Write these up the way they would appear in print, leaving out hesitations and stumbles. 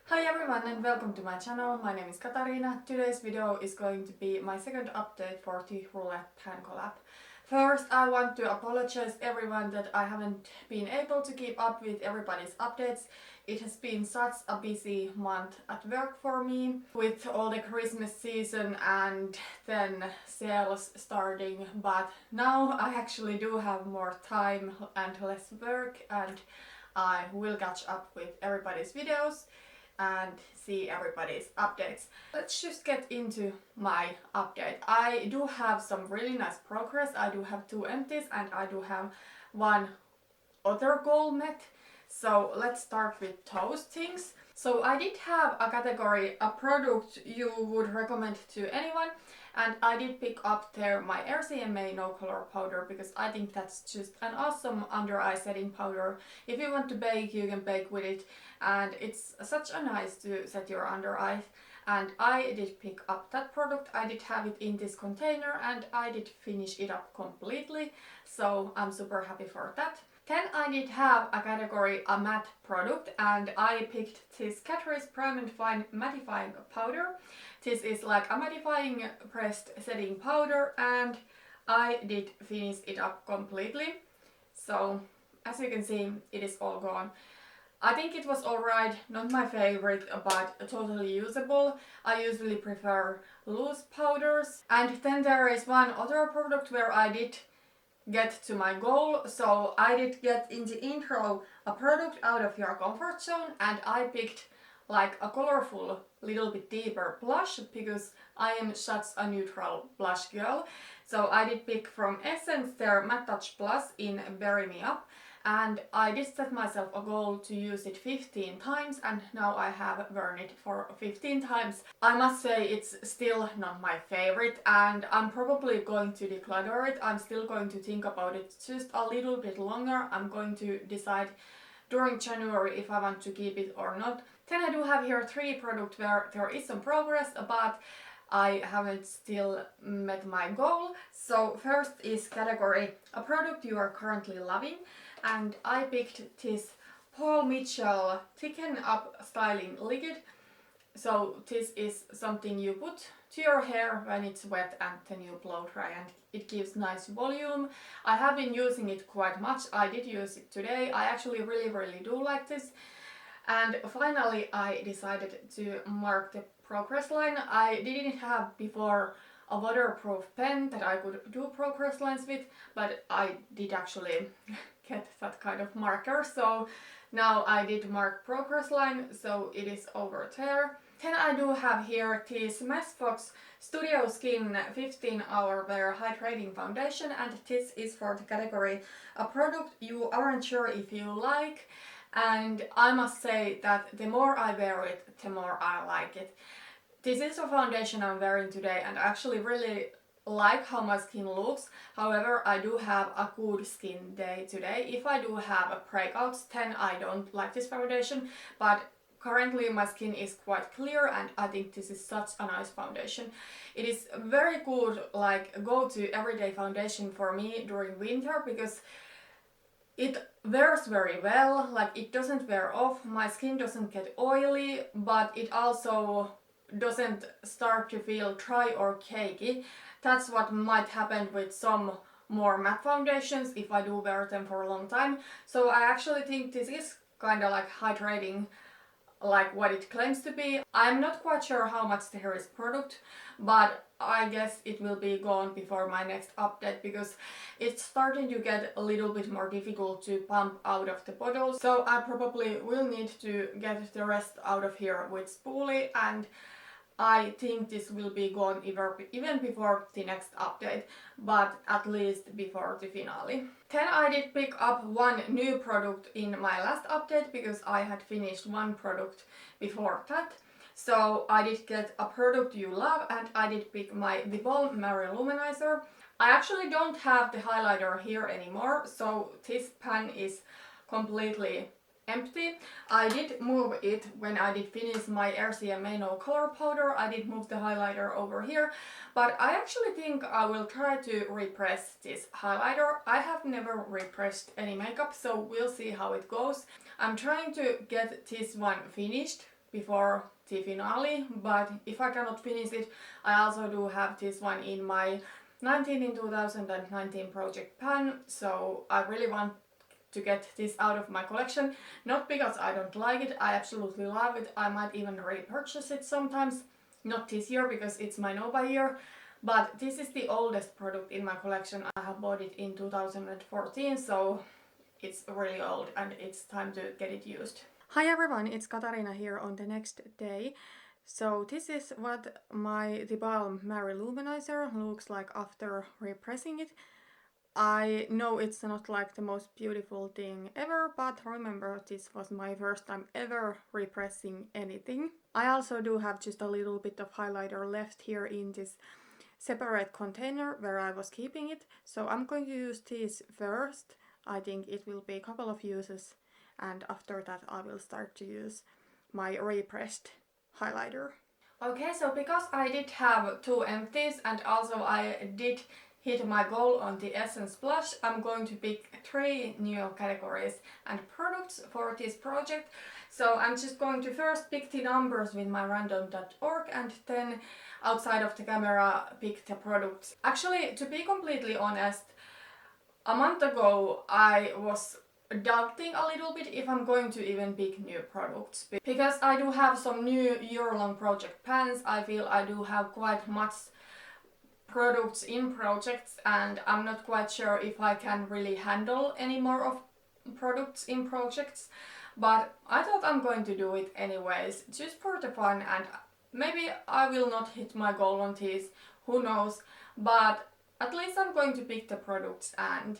Hi everyone and welcome to my channel. My name is Katarina. Today's video is going to be my second update for the Roulette pan collab. First, I want to apologize everyone that I haven't been able to keep up with everybody's updates. It has been such a busy month at work for me with all the Christmas season and then sales starting, but now I actually do have more time and less work and I will catch up with everybody's videos and see everybody's updates. Let's just get into my update. I do have some really nice progress. I do have 2 empties and I do have 1 other goal met. So let's start with those things. So I did have a category, a product you would recommend to anyone, and I did pick up there my RCMA no color powder because I think that's just an awesome under eye setting powder. If you want to bake, you can bake with it, and it's such a nice to set your under eyes. And I did pick up that product. I did have it in this container and I did finish it up completely, so I'm super happy for that. Then I did have a category, a matte product, and I picked this Catrice Prime and Fine Mattifying powder. This is like a mattifying pressed setting powder and I did finish it up completely. So as you can see, it is all gone. I think it was alright, not my favorite, but totally usable. I usually prefer loose powders. And then there is one other product where I did get to my goal. So I did get in the intro a product out of your comfort zone, and I picked like a colorful, little bit deeper blush because I am such a neutral blush girl. So I did pick from Essence their Matte Touch Plus in Bury Me Up, and I did set myself a goal to use it 15 times and now I have worn it for 15 times. I must say it's still not my favorite and I'm probably going to declutter it. I'm still going to think about it just a little bit longer. I'm going to decide during January if I want to keep it or not. Then I do have here 3 products where there is some progress, but I haven't still met my goal. So first is category, a product you are currently loving, and I picked this Paul Mitchell Thicken Up Styling Liquid. So this is something you put to your hair when it's wet and then you blow dry and it gives nice volume. I have been using it quite much. I did use it today. I actually really do like this. And finally I decided to mark the progress line. I didn't have before a waterproof pen that I could do progress lines with, but I did actually get that kind of marker. So now I did mark progress line, so it is over there. Then I do have here the Smashbox Studio Skin 15-hour Wear Hydrating Foundation, and this is for the category a product you aren't sure if you like. And I must say that the more I wear it, the more I like it. This is a foundation I'm wearing today and I actually really like how my skin looks. However, I do have a good skin day today. If I do have breakouts, then I don't like this foundation, but currently my skin is quite clear and I think this is such a nice foundation. It is very good, like go-to everyday foundation for me during winter because it wears very well, like it doesn't wear off, my skin doesn't get oily, but it also doesn't start to feel dry or cakey. That's what might happen with some more matte foundations if I do wear them for a long time. So I actually think this is kind of like hydrating, like what it claims to be. I'm not quite sure how much there is product, but I guess it will be gone before my next update because it's starting to get a little bit more difficult to pump out of the bottle. So I probably will need to get the rest out of here with spoolie, and I think this will be gone even before the next update, but at least before the finale. Then I did pick up 1 new product in my last update because I had finished 1 product before that. So I did get a product you love and I did pick my theBalm Mary-Lou Manizer. I actually don't have the highlighter here anymore, so this pan is completely empty. I did move it when I did finish my RCMA no color powder. I did move the highlighter over here, but I actually think I will try to repress this highlighter. I have never repressed any makeup, so we'll see how it goes. I'm trying to get this one finished before the finale, but if I cannot finish it, I also do have this one in my 19 in 2019 project pan, so I really want to get this out of my collection, not because I don't like it, I absolutely love it, I might even repurchase it sometimes, not this year because it's my no-buy year, but this is the oldest product in my collection. I have bought it in 2014, so it's really old and it's time to get it used. Hi everyone, it's Katarina here on the next day. So this is what my theBalm Mary-Lou Manizer looks like after repressing it. I know it's not like the most beautiful thing ever, but remember, this was my first time ever repressing anything. I also do have just a little bit of highlighter left here in this separate container where I was keeping it, so I'm going to use this first. I think it will be a couple of uses, and after that I will start to use my repressed highlighter. Okay, so because I did have 2 empties and also I did hit my goal on the Essence Blush, I'm going to pick 3 new categories and products for this project. So I'm just going to first pick the numbers with my random.org and then outside of the camera pick the products. Actually, to be completely honest, a month ago I was doubting a little bit if I'm going to even pick new products. Because I do have some new year-long project pans, I feel I do have quite much products in projects and I'm not quite sure if I can really handle any more of products in projects, but I thought I'm going to do it anyways, just for the fun, and maybe I will not hit my goal on these, who knows, but at least I'm going to pick the products and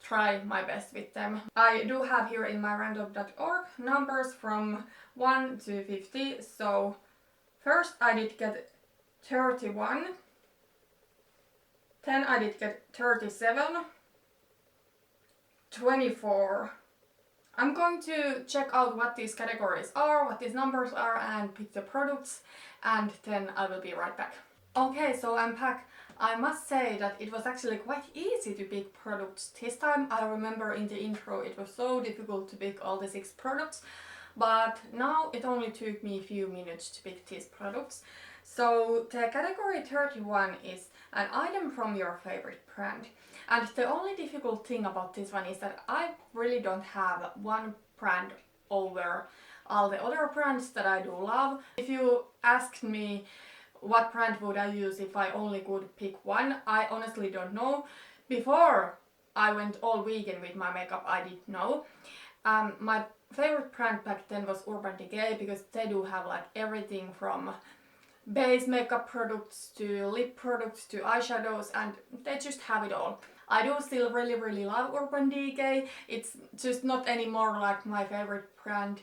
try my best with them. I do have here in my random.org numbers from 1 to 50, so first I did get 31, then I did get 37, 24. I'm going to check out what these categories are, what these numbers are, and pick the products, and then I will be right back. Okay, so I'm back. I must say that it was actually quite easy to pick products this time. I remember in the intro it was so difficult to pick all the 6 products, but now it only took me a few minutes to pick these products. So the category 31 is an item from your favorite brand. And the only difficult thing about this one is that I really don't have one brand over all the other brands that I do love. If you asked me what brand would I use if I only could pick one, I honestly don't know. Before I went all vegan with my makeup, I did know. My favorite brand back then was Urban Decay because they do have like everything from base makeup products to lip products to eyeshadows, and they just have it all. I do still really love Urban Decay. It's just not anymore like my favorite brand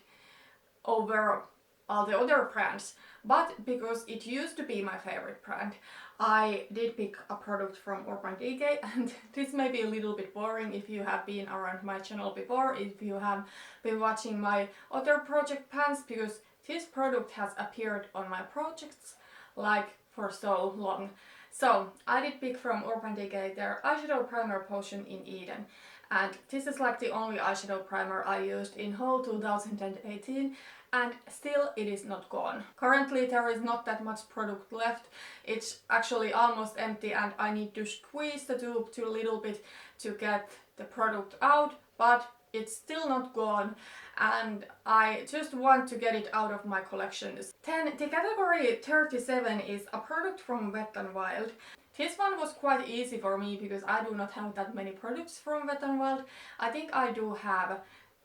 over all the other brands, but because it used to be my favorite brand, I did pick a product from Urban Decay, and this may be a little bit boring if you have been around my channel before, if you have been watching my other project pans, because this product has appeared on my projects like for so long. So I did pick from Urban Decay their eyeshadow primer potion in Eden, and this is like the only eyeshadow primer I used in whole 2018, and still it is not gone. Currently there is not that much product left. It's actually almost empty and I need to squeeze the tube to a little bit to get the product out, but it's still not gone and I just want to get it out of my collections. Then the category 37 is a product from Wet n Wild. This one was quite easy for me because I do not have that many products from Wet n Wild. I think I do have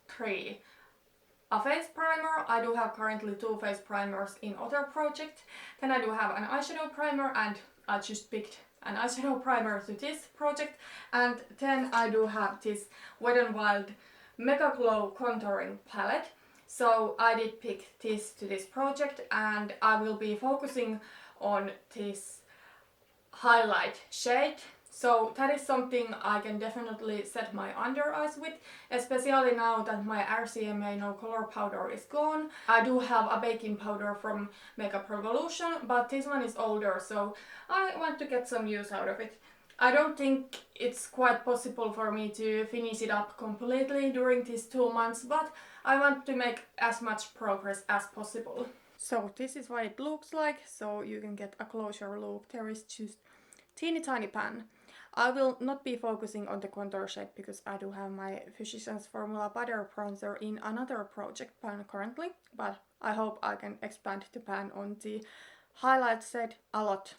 3. A face primer, I do have currently 2 face primers in other projects. Then I do have an eyeshadow primer and I just picked an eyeshadow primer to this project. And then I do have this Wet n Wild MegaGlo contouring palette. So I did pick this to this project and I will be focusing on this highlight shade. So that is something I can definitely set my under eyes with, especially now that my RCMA no color powder is gone. I do have a baking powder from Makeup Revolution, but this one is older, so I want to get some use out of it. I don't think it's quite possible for me to finish it up completely during these 2 months, but I want to make as much progress as possible. So this is what it looks like, so you can get a closer look. There is just teeny tiny pan. I will not be focusing on the contour shade because I do have my Physicians Formula Butter Bronzer in another project pan currently, but I hope I can expand the pan on the highlight shade a lot.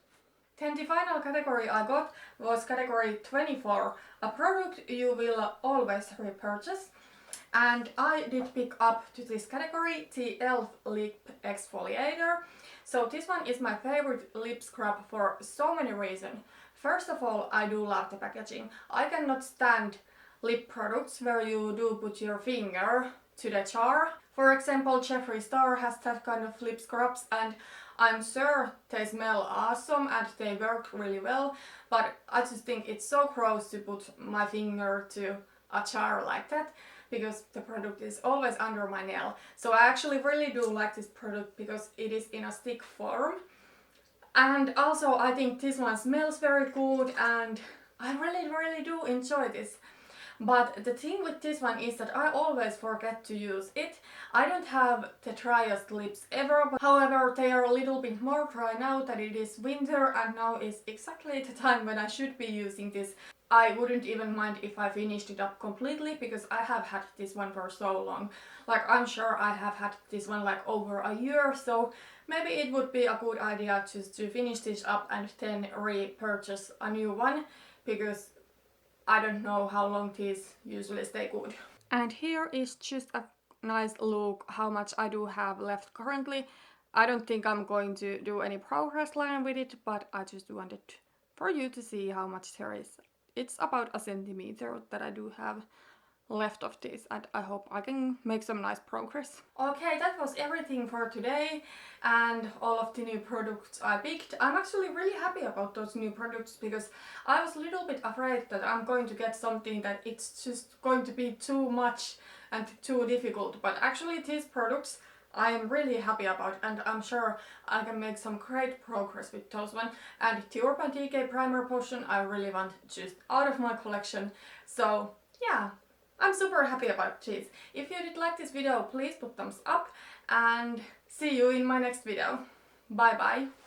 Then the final category I got was category 24, a product you will always repurchase. And I did pick up to this category the e.l.f. Lip Exfoliator. So this one is my favorite lip scrub for so many reasons. First of all, I do love the packaging. I cannot stand lip products where you do put your finger to the jar. For example, Jeffree Star has that kind of lip scrubs and I'm sure they smell awesome and they work really well, but I just think it's so gross to put my finger to a jar like that because the product is always under my nail. So I actually really do like this product because it is in a stick form. And also I think this one smells very good and I really do enjoy this. But the thing with this one is that I always forget to use it. I don't have the driest lips ever, but however they are a little bit more dry now that it is winter and now is exactly the time when I should be using this. I wouldn't even mind if I finished it up completely because I have had this one for so long. Like I'm sure I have had this one like over a year, so maybe it would be a good idea just to finish this up and then repurchase a new one because I don't know how long these usually stay good. And here is just a nice look how much I do have left currently. I don't think I'm going to do any progress line with it, but I just wanted for you to see how much there is. It's about a centimeter that I do have left of this and I hope I can make some nice progress. Okay, that was everything for today and all of the new products I picked. I'm actually really happy about those new products because I was a little bit afraid that I'm going to get something that it's just going to be too much and too difficult, but actually these products I am really happy about and I'm sure I can make some great progress with those one. And the Urban Decay Primer Potion I really want just out of my collection. So yeah, I'm super happy about this. If you did like this video, please put thumbs up and see you in my next video. Bye bye!